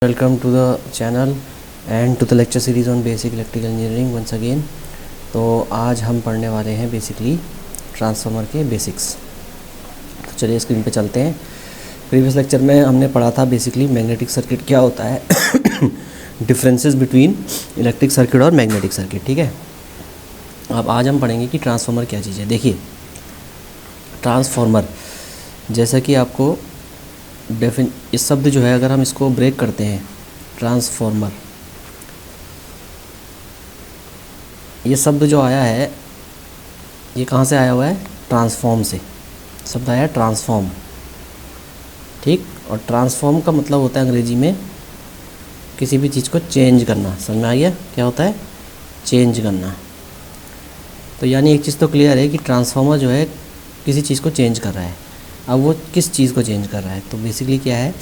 Welcome to the channel and to the lecture series on basic electrical engineering once again. तो आज हम पढ़ने वाले हैं बेसिकली ट्रांसफार्मर के बेसिक्स। तो चलिए स्क्रीन पे चलते हैं। प्रीवियस लेक्चर में हमने पढ़ा था बेसिकली मैग्नेटिक सर्किट क्या होता है, डिफरेंसेस बिटवीन इलेक्ट्रिक सर्किट और मैग्नेटिक सर्किट। ठीक है, अब आज हम पढ़ेंगे कि ट्रांसफार्मर क्या चीज़ है। देखिए ट्रांसफार्मर, जैसा कि आपको इस शब्द जो है अगर हम इसको ब्रेक करते हैं, ट्रांसफार्मर ये शब्द जो आया है ये कहाँ से आया हुआ है? ट्रांसफॉर्म से शब्द आया है, ट्रांसफॉर्म। ठीक, और ट्रांसफॉर्म का मतलब होता है अंग्रेजी में किसी भी चीज़ को चेंज करना। समझ में आ गया क्या होता है? चेंज करना। तो यानी एक चीज़ तो क्लियर है कि ट्रांसफार्मर जो है किसी चीज़ को चेंज कर रहा है। अब वो किस चीज़ को चेंज कर रहा है? तो बेसिकली क्या है,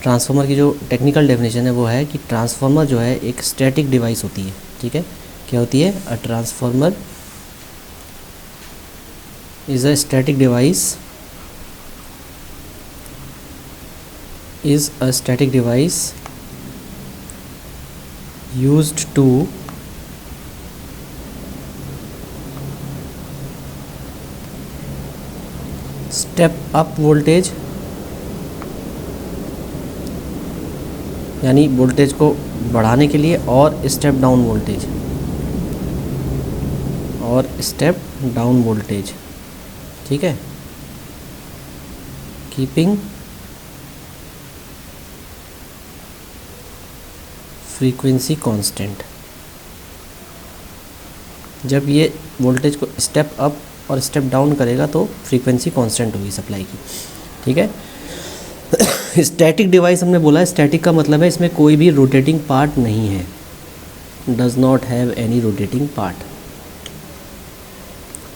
ट्रांसफार्मर की जो टेक्निकल डेफिनेशन है वो है कि ट्रांसफार्मर जो है एक स्टैटिक डिवाइस होती है। ठीक है, क्या होती है? A transformer is a static device, is a static device used to step up voltage, यानी वोल्टेज को बढ़ाने के लिए, और स्टेप डाउन वोल्टेज, और स्टेप डाउन वोल्टेज। ठीक है, कीपिंग फ्रीक्वेंसी कांस्टेंट। जब ये वोल्टेज को स्टेप अप और स्टेप डाउन करेगा तो फ्रीक्वेंसी कांस्टेंट होगी सप्लाई की। ठीक है, स्टैटिक डिवाइस हमने बोला है, स्टैटिक का मतलब है इसमें कोई भी रोटेटिंग पार्ट नहीं है, does not have any rotating part.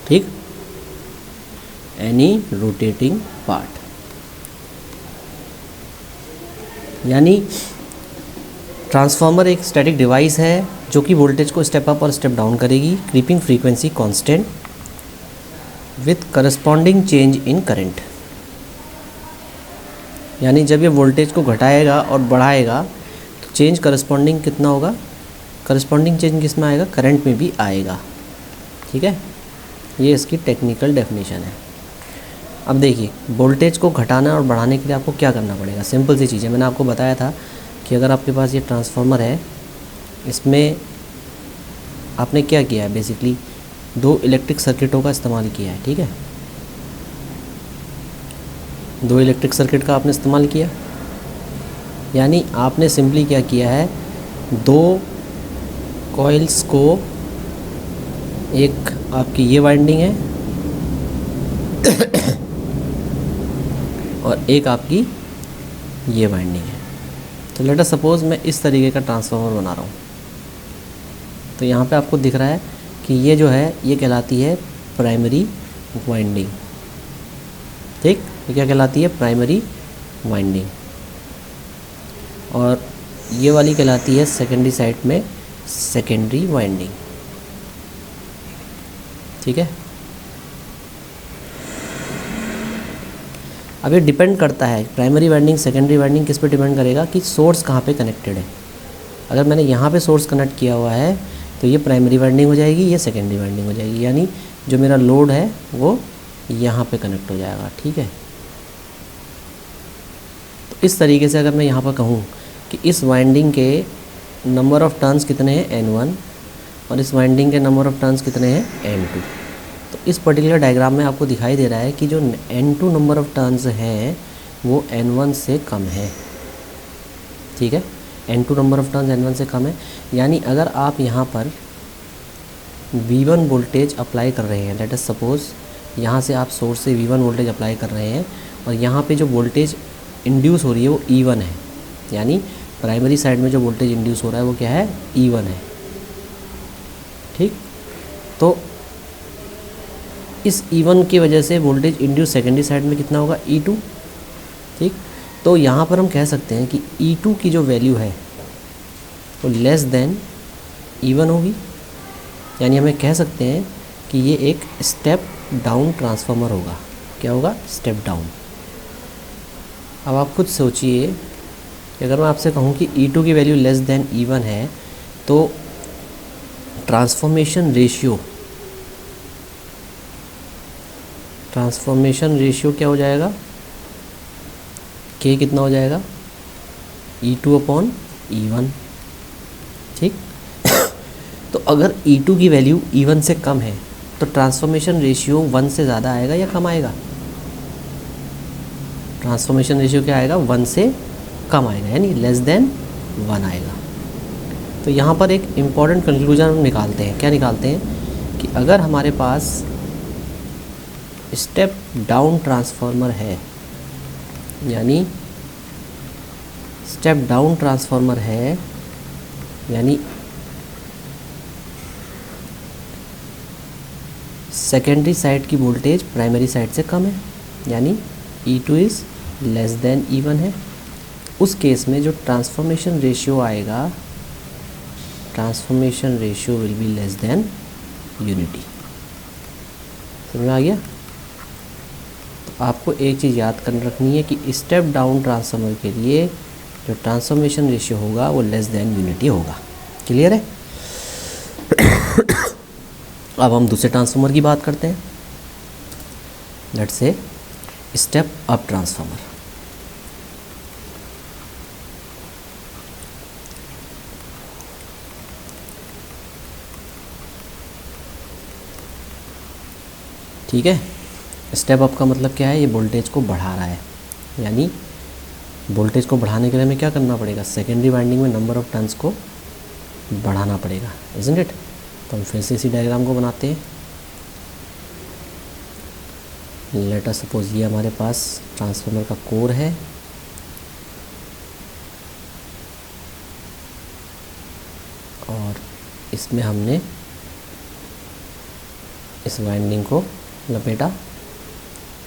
ठीक, एनी रोटेटिंग पार्ट, यानी ट्रांसफार्मर एक स्टैटिक डिवाइस है जो कि वोल्टेज को स्टेप अप और स्टेप डाउन करेगी, keeping frequency constant with corresponding change in current. यानी जब ये वोल्टेज को घटाएगा और बढ़ाएगा तो चेंज करस्पॉन्डिंग कितना होगा? करस्पॉन्डिंग चेंज किस में आएगा? करंट में भी आएगा। ठीक है, ये इसकी टेक्निकल डेफिनेशन है। अब देखिए वोल्टेज को घटाना और बढ़ाने के लिए आपको क्या करना पड़ेगा? सिंपल सी चीज़ है, मैंने आपको बताया था कि अगर आपके पास ये ट्रांसफार्मर है, इसमें आपने क्या किया है, बेसिकली दो इलेक्ट्रिक सर्किटों का इस्तेमाल किया है। ठीक है, दो इलेक्ट्रिक सर्किट का आपने इस्तेमाल किया, यानी आपने सिंपली क्या किया है, दो कॉइल्स को, एक आपकी ये वाइंडिंग है और एक आपकी ये वाइंडिंग है। तो लेट अस सपोज मैं इस तरीके का ट्रांसफार्मर बना रहा हूँ। तो यहाँ पे आपको दिख रहा है कि ये जो है ये कहलाती है प्राइमरी वाइंडिंग। ठीक, ये क्या कहलाती है? Primary winding. और ये वाली कहलाती है सेकेंडरी साइड में सेकेंडरी वाइंडिंग। ठीक है, अब ये डिपेंड करता है प्राइमरी वाइंडिंग सेकेंडरी वाइंडिंग किस पे डिपेंड करेगा कि सोर्स कहाँ पे कनेक्टेड है। अगर मैंने यहाँ पे सोर्स कनेक्ट किया हुआ है तो ये प्राइमरी वाइंडिंग हो जाएगी, ये सेकेंडरी वाइंडिंग हो जाएगी, यानी जो मेरा लोड है वो यहाँ पे कनेक्ट हो जाएगा। ठीक है, तो इस तरीके से अगर मैं यहाँ पर कहूँ कि इस वाइंडिंग के नंबर ऑफ़ टर्न्स कितने हैं? N1, और इस वाइंडिंग के नंबर ऑफ़ टर्न्स कितने हैं? N2। तो इस पर्टिकुलर डायग्राम में आपको दिखाई दे रहा है कि जो N2 नंबर ऑफ़ टर्न्स हैं वो N1 से कम है। ठीक है, N2 number of turns N1 से कम है, यानी अगर आप यहाँ पर V1 वोल्टेज अप्लाई कर रहे हैं, लेट अस सपोज़ यहाँ से आप सोर्स से V1 वोल्टेज अप्लाई कर रहे हैं और यहाँ पे जो वोल्टेज इंड्यूस हो रही है वो E1 है, यानी प्राइमरी साइड में जो वोल्टेज इंड्यूस हो रहा है वो क्या है? E1 है। ठीक, तो इस E1 की वजह से वोल्टेज इंड्यूस सेकेंडरी साइड में कितना होगा? E2। ठीक, तो यहाँ पर हम कह सकते हैं कि E2 की जो वैल्यू है वो लेस देन E1 होगी, यानी हमें कह सकते हैं कि ये एक स्टेप डाउन ट्रांसफार्मर होगा। क्या होगा? Step down. अब आप खुद सोचिए कि अगर मैं आपसे कहूँ कि E2 की वैल्यू लेस देन E1 है तो ट्रांसफॉर्मेशन रेशियो क्या हो जाएगा, K कितना हो जाएगा, E2/E1। ठीक तो अगर E2 की वैल्यू E1 से कम है तो ट्रांसफॉर्मेशन रेशियो 1 से ज़्यादा आएगा या कम आएगा, ट्रांसफॉर्मेशन रेशियो क्या आएगा, 1 से कम आएगा, यानी लेस देन 1 आएगा। तो यहाँ पर एक इम्पॉर्टेंट कंक्लूजन हम निकालते हैं। क्या निकालते हैं कि अगर हमारे पास स्टेप डाउन ट्रांसफार्मर है, यानी स्टेप डाउन ट्रांसफार्मर है, यानी सेकेंडरी साइड की वोल्टेज प्राइमरी साइड से कम है, यानी E2 is less than E1 है, उस केस में जो ट्रांसफॉर्मेशन रेशियो आएगा, transformation ratio will be less than unity. समझ में आ गया? तो आपको एक चीज़ याद कर रखनी है कि स्टेप डाउन ट्रांसफार्मर के लिए जो ट्रांसफॉर्मेशन रेशियो होगा वो लेस देन यूनिटी होगा। क्लियर है? अब हम दूसरे ट्रांसफार्मर की बात करते हैं। Let's say step up transformer. ठीक है, स्टेप अप का मतलब क्या है, ये वोल्टेज को बढ़ा रहा है, यानी वोल्टेज को बढ़ाने के लिए हमें क्या करना पड़ेगा, सेकेंडरी वाइंडिंग में नंबर ऑफ टर्न्स को बढ़ाना पड़ेगा, इजंट इट? तो हम फिर से इसी डायग्राम को बनाते हैं। लेट अस सपोज ये हमारे पास ट्रांसफार्मर का कोर है, और इसमें हमने इस वाइंडिंग को लपेटा।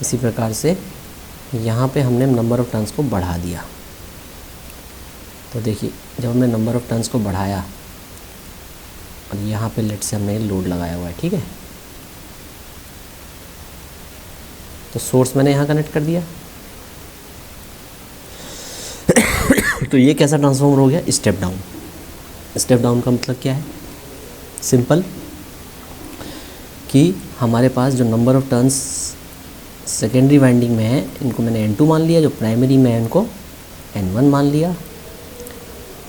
इसी प्रकार से यहाँ पे हमने नंबर ऑफ़ टर्न्स को बढ़ा दिया। तो देखिए, जब हमने नंबर ऑफ़ टर्न्स को बढ़ाया और यहाँ पे लेट से हमने लोड लगाया हुआ है, ठीक है, तो सोर्स मैंने यहाँ कनेक्ट कर दिया। तो ये कैसा ट्रांसफॉर्मर हो गया, स्टेप डाउन। स्टेप डाउन का मतलब क्या है, सिंपल, कि हमारे पास जो number of turns secondary winding में है इनको मैंने N2 मान लिया, जो प्राइमरी में है इनको N1 मान लिया।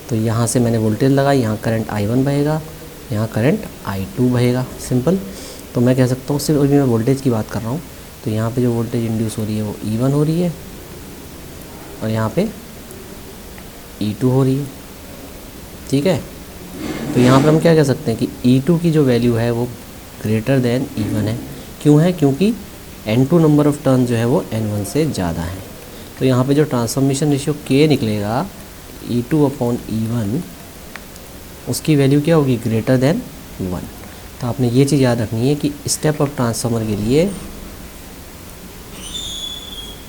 तो यहाँ से मैंने वोल्टेज लगाई, यहाँ करंट I1 बहेगा, यहाँ करंट I2 बहेगा, सिंपल। तो मैं कह सकता हूँ, सिर्फ अभी मैं वोल्टेज की बात कर रहा हूँ, तो यहाँ पे जो वोल्टेज इंड्यूस हो रही है वो E1 हो रही है, और यहाँ पे E2 हो रही है। ठीक है, तो यहाँ पर हम क्या कह सकते हैं कि E2 की जो वैल्यू है वो ग्रेटर देन E1 है। क्यों है? क्योंकि N2 नंबर ऑफ़ टर्न जो है वो N1 से ज़्यादा है। तो यहाँ पे जो ट्रांसफॉर्मेशन रेशियो K निकलेगा E2/E1, उसकी वैल्यू क्या होगी, ग्रेटर देन 1। तो आपने ये चीज़ याद रखनी है कि स्टेप अप ट्रांसफार्मर के लिए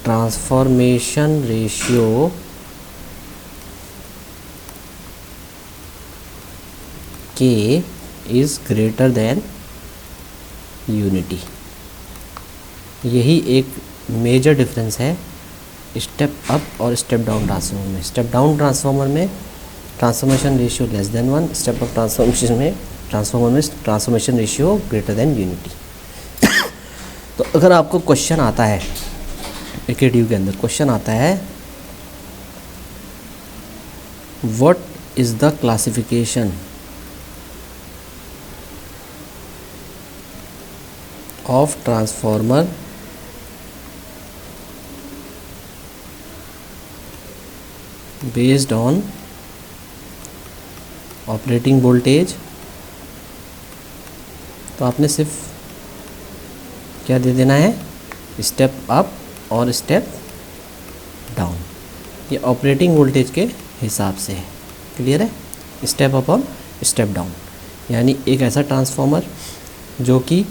transformation ratio K is greater than unity. यही एक मेजर डिफरेंस है स्टेप अप और स्टेप डाउन ट्रांसफार्मर में। स्टेप डाउन ट्रांसफार्मर में transformation ratio less than 1, step up transformation में transformation ratio greater than unity. तो अगर आपको क्वेश्चन आता है, AKTU के अंदर क्वेश्चन आता है, what is the classification of transformer based on operating voltage, तो आपने सिर्फ क्या दे देना है, स्टेप अप और स्टेप डाउन। ये ऑपरेटिंग वोल्टेज के हिसाब से है। क्लियर है? स्टेप अप और स्टेप डाउन, यानी एक ऐसा ट्रांसफार्मर जो कि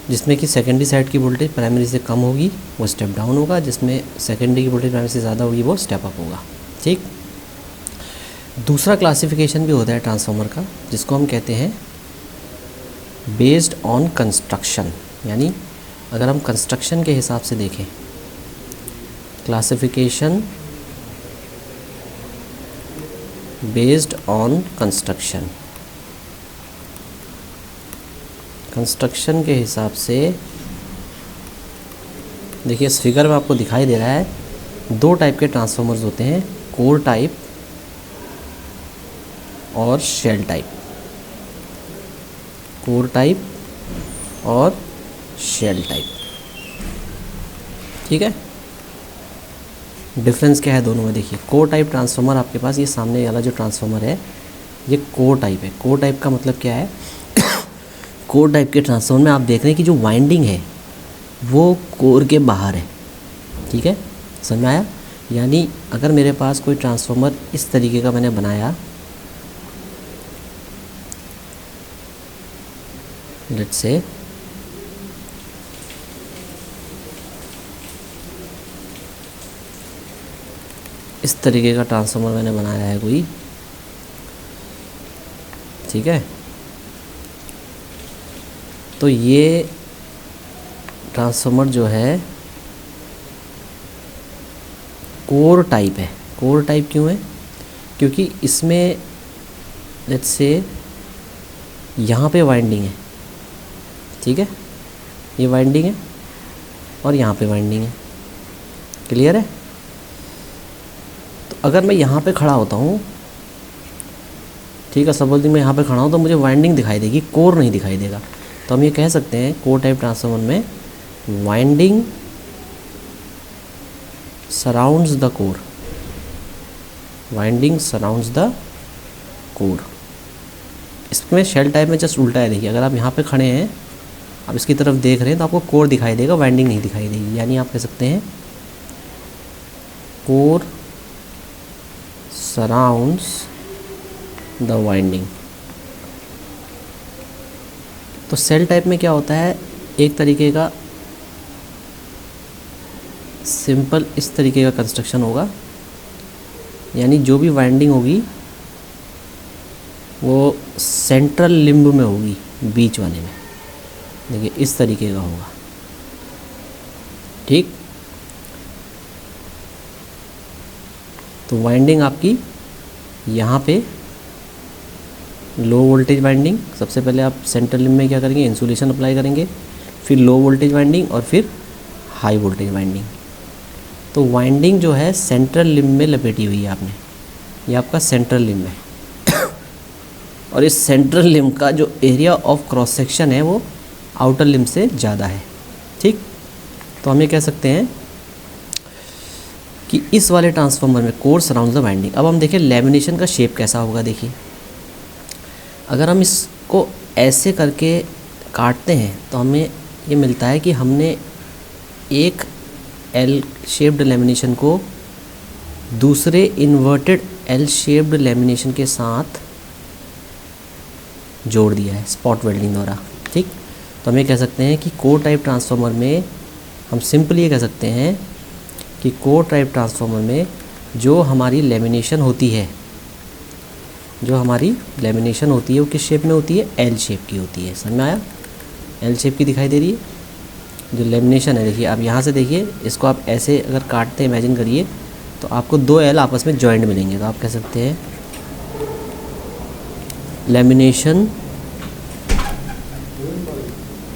जिसमें कि सेकेंडरी साइड की वोल्टेज प्राइमरी से कम होगी वो स्टेप डाउन होगा, जिसमें सेकेंडरी की वोल्टेज प्राइमरी से ज़्यादा होगी वो स्टेप अप होगा। ठीक, दूसरा क्लासिफिकेशन भी होता है ट्रांसफार्मर का, जिसको हम कहते हैं बेस्ड ऑन कंस्ट्रक्शन। यानी अगर हम कंस्ट्रक्शन के हिसाब से देखें, classification based on construction, construction के हिसाब से। देखिए इस फिगर में आपको दिखाई दे रहा है 2 टाइप के ट्रांसफार्मर्स होते हैं, कोर टाइप और शेल टाइप, कोर टाइप और शेल टाइप। ठीक है, डिफरेंस क्या है दोनों में? देखिए कोर टाइप ट्रांसफार्मर आपके पास, ये सामने वाला जो ट्रांसफार्मर है ये कोर टाइप है। कोर टाइप का मतलब क्या है? कोर टाइप के ट्रांसफार्मर में आप देख रहे हैं कि जो वाइंडिंग है वो कोर के बाहर है। ठीक है, समझ में आया? यानी अगर मेरे पास कोई ट्रांसफार्मर इस तरीके का मैंने बनाया, लेट्स से इस तरीके का ट्रांसफार्मर मैंने बनाया है कोई, ठीक है, तो ये ट्रांसफार्मर जो है कोर टाइप है। कोर टाइप क्यों है? क्योंकि इसमें लेट्स से यहाँ पे वाइंडिंग है, ठीक है, ये वाइंडिंग है और यहाँ पे वाइंडिंग है। क्लियर है? तो अगर मैं यहाँ पे खड़ा होता हूँ, ठीक है, सपोज मैं यहाँ पे खड़ा हूँ तो मुझे वाइंडिंग दिखाई देगी, कोर नहीं दिखाई देगा। तो हम ये कह सकते हैं कोर टाइप ट्रांसफार्मर में winding surrounds the core, winding surrounds the core. इसमें शेल टाइप में जस्ट उल्टा है। देखिए अगर आप यहाँ पे खड़े हैं, आप इसकी तरफ देख रहे हैं तो आपको कोर दिखाई देगा, वाइंडिंग नहीं दिखाई देगी। यानी आप कह सकते हैं कोर सराउंड्स द वाइंडिंग। तो सेल टाइप में क्या होता है, एक तरीके का सिंपल इस तरीके का कंस्ट्रक्शन होगा, यानी जो भी वाइंडिंग होगी वो सेंट्रल लिम्ब में होगी, बीच वाले में। देखिए इस तरीके का होगा, ठीक। तो वाइंडिंग आपकी यहाँ पे लो वोल्टेज वाइंडिंग, सबसे पहले आप सेंट्रल लिम्ब में क्या करेंगे, इंसुलेशन अप्लाई करेंगे, फिर लो वोल्टेज वाइंडिंग और फिर हाई वोल्टेज वाइंडिंग। तो वाइंडिंग जो है सेंट्रल लिम्ब में लपेटी हुई है आपने, ये आपका सेंट्रल लिम्ब है। और इस सेंट्रल लिम्ब का जो एरिया ऑफ क्रॉस सेक्शन है वो आउटर लिम्ब से ज़्यादा है, ठीक। तो हम ये कह सकते हैं कि इस वाले ट्रांसफार्मर में कोर सराउंड्स द वाइंडिंग। अब हम देखें लेमिनेशन का शेप कैसा होगा। देखिए अगर हम इसको ऐसे करके काटते हैं तो हमें ये मिलता है कि हमने एक एल शेप्ड लेमिनेशन को दूसरे इन्वर्टेड एल शेप्ड लेमिनेशन के साथ जोड़ दिया है स्पॉट वेल्डिंग द्वारा, ठीक। तो हम ये कह सकते हैं कि कोर टाइप ट्रांसफार्मर में हम सिंपली ये कह सकते हैं कि कोर टाइप ट्रांसफार्मर में जो हमारी लेमिनेशन होती है, जो हमारी लेमिनेशन होती है वो किस शेप में होती है, एल शेप की होती है। समझ में आया? एल शेप की दिखाई दे रही है जो लेमिनेशन है। देखिए आप यहाँ से देखिए, इसको आप ऐसे अगर काटते इमेजिन करिए तो आपको 2 एल आपस में जॉइंट मिलेंगे। तो आप कह सकते हैं lamination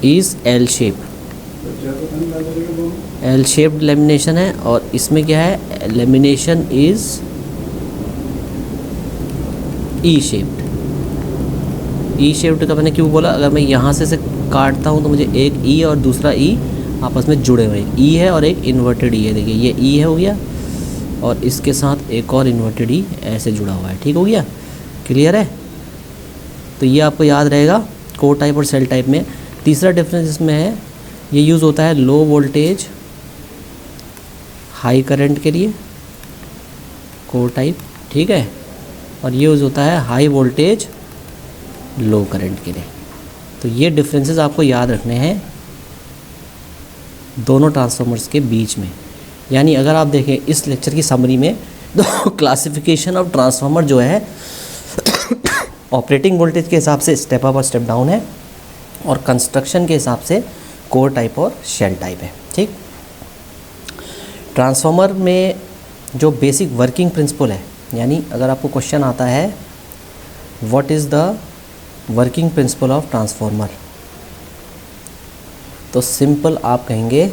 is L shape, L shaped lamination है। और इसमें क्या है, lamination is E shaped. E shaped का मैंने क्यों बोला, अगर मैं यहाँ से काटता हूँ तो मुझे एक ई और दूसरा ई आपस में जुड़े हुए हैं, ई है और एक इन्वर्टेड ई है। देखिए ये ई है हो गया और इसके साथ एक और इन्वर्टेड ई ऐसे जुड़ा हुआ है, ठीक हो गया, क्लियर है। तो ये आपको याद रहेगा कोर टाइप और सेल टाइप में। तीसरा डिफरेंस इसमें है, ये यूज़ होता है लो वोल्टेज हाई करंट के लिए, कोर टाइप, ठीक है, और ये यूज़ होता है हाई वोल्टेज लो करंट के लिए। तो ये डिफरेंसेस आपको याद रखने हैं दोनों ट्रांसफार्मर्स के बीच में। यानी अगर आप देखें इस लेक्चर की समरी में तो क्लासिफिकेशन ऑफ ट्रांसफार्मर जो है ऑपरेटिंग वोल्टेज के हिसाब से स्टेप अप और स्टेप डाउन है, और कंस्ट्रक्शन के हिसाब से कोर टाइप और शेल टाइप है, ठीक। ट्रांसफार्मर में जो बेसिक वर्किंग प्रिंसिपल है यानी अगर आपको क्वेश्चन आता है what is the working principle of transformer, तो सिंपल आप कहेंगे,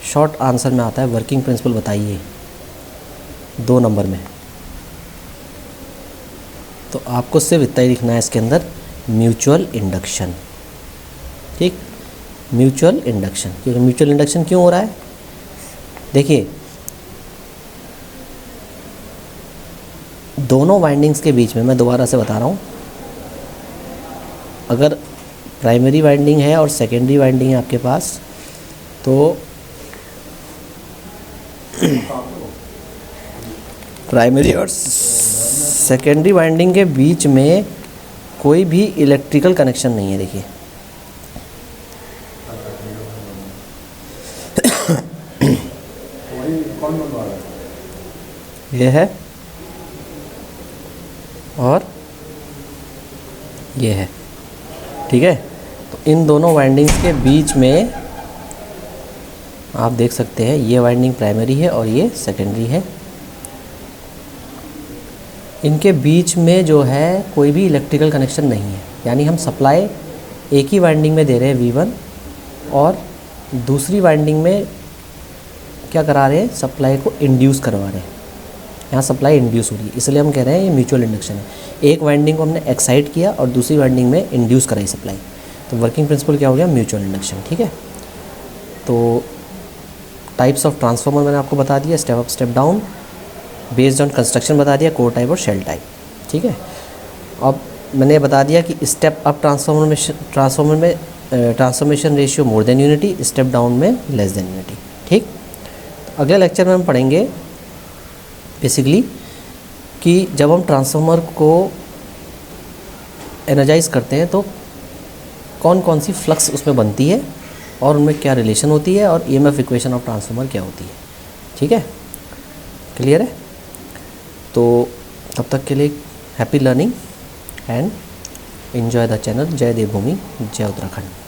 शॉर्ट आंसर में आता है वर्किंग प्रिंसिपल बताइए 2 नंबर में। तो आपको सिर्फ इतना ही लिखना है इसके अंदर, म्यूचुअल इंडक्शन। ठीक, म्यूचुअल इंडक्शन। क्योंकि म्यूचुअल इंडक्शन क्यों हो रहा है, देखिए दोनों वाइंडिंग्स के बीच में, मैं दोबारा से बता रहा हूँ, अगर प्राइमरी वाइंडिंग है और सेकेंडरी वाइंडिंग है आपके पास, तो प्राइमरी और सेकेंडरी वाइंडिंग के बीच में कोई भी इलेक्ट्रिकल कनेक्शन नहीं है। देखिए ये है और ये है, ठीक है। तो इन दोनों वाइंडिंग्स के बीच में आप देख सकते हैं ये वाइंडिंग प्राइमरी है और ये सेकेंडरी है। इनके बीच में जो है कोई भी इलेक्ट्रिकल कनेक्शन नहीं है, यानी हम सप्लाई एक ही वाइंडिंग में दे रहे हैं V1 और दूसरी वाइंडिंग में क्या करा रहे हैं, सप्लाई को इंड्यूस करवा रहे हैं। यहाँ सप्लाई इंड्यूस हो रही है, इसलिए हम कह रहे हैं ये म्यूचुअल इंडक्शन है। एक वाइंडिंग को हमने एक्साइट किया और दूसरी वाइंडिंग में इंड्यूस कराई सप्लाई, तो वर्किंग प्रिंसिपल क्या हो गया, म्यूचुअल इंडक्शन। ठीक है, तो टाइप्स ऑफ ट्रांसफार्मर मैंने आपको बता दिया, step up step down, based on construction बता दिया, कोर टाइप और शेल टाइप। ठीक है, अब मैंने बता दिया कि स्टेप अप ट्रांसफार्मर में transformation ratio more than unity, step down में लेस देन यूनिटी। ठीक, तो अगले लेक्चर में हम पढ़ेंगे बेसिकली कि जब हम ट्रांसफार्मर को एनर्जाइज करते हैं तो कौन कौन सी फ्लक्स उसमें बनती है और उनमें क्या रिलेशन होती है और ईएमएफ इक्वेशन ऑफ ट्रांसफार्मर क्या होती है। ठीक है, क्लियर है। तो तब तक के लिए happy learning and enjoy the channel. जय देवभूमि, जय उत्तराखंड।